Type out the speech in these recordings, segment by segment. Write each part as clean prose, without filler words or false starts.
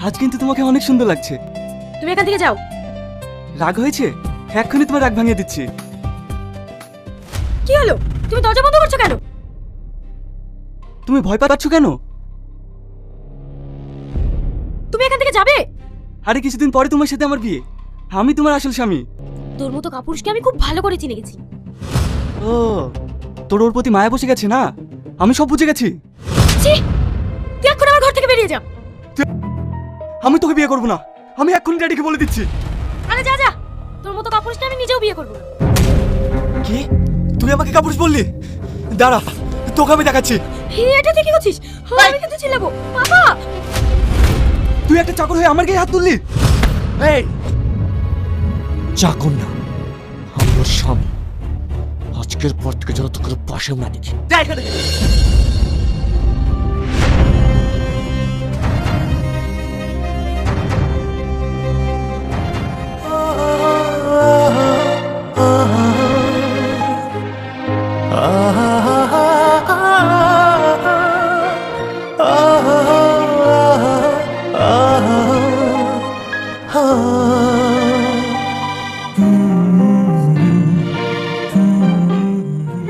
আজ কিন্তু তোমাকে অনেক সুন্দর লাগছে। তুমি এখান থেকে যাও। রাগ হয়েছে? এক্ষুনি তোমার রাগ ভাঙিয়ে দিচ্ছি। কি হলো? তুমি দরজা বন্ধ করছো কেন? তুমি ভয় পাচ্ছ কেন? তুমি এখান থেকে যাবে? আরে কিছুদিন পরে তোমার সাথে আমার বিয়ে, আমি তোমার আসল স্বামী। তোর মতো কাপুরুষকে আমি খুব ভালো করে চিনে গেছি। ও, তোর ওর প্রতি মায়া বসে গেছে না? আমি সব বুঝে গেছি। ছি, তুই এখন আমার ঘর থেকে বেরিয়ে যা। আমি তোকে বিয়ে করবো না, আমি এক্ষুনি ড্যাডিকে বলে দিচ্ছি। আরে যা যা, তোর মতো কাপুরুষকে আমি নিজেও বিয়ে করবো না। কি? তুই আমাকে কাপুরুষ বললি? দাঁড়া, তোকে আমি দেখাচ্ছি। এটা তুই কি করছিস? আমি কিন্তু চিল্লাবো। বাবা, তুই একটা চাকর হয়ে আমার গায়ে হাত তুললি। এই চাকর না, আমার স্বামী। আজকের পর থেকে যেন তোকে পাশেও না দেখি। যা এখান থেকে।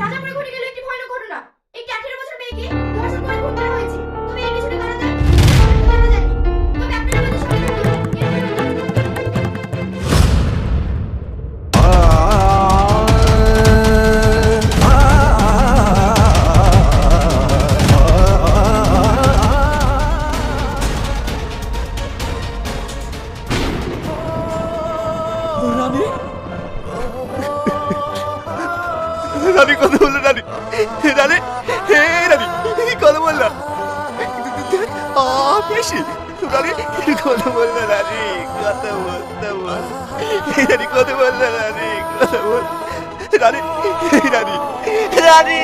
রাজাপুরে ঘটে গেল একটি ভয়ানক ঘটনা। একটি 18 বছর মেয়েকে ধর্ষণ করে খুন করা হয়েছে। তবে এই বিষয়টা জানা যায়, জানা যায়নি। তবে আপনারা আমাদের সঙ্গে রানী, রানী কথা বললো। রানী, রানী, হে রানী, কথা বললা। বেশি রানী, কথা বললো। রানী, কথা বলতে বল। রানী, কথা বললো। রানী, কথা বল। রানী, রানী, রানী।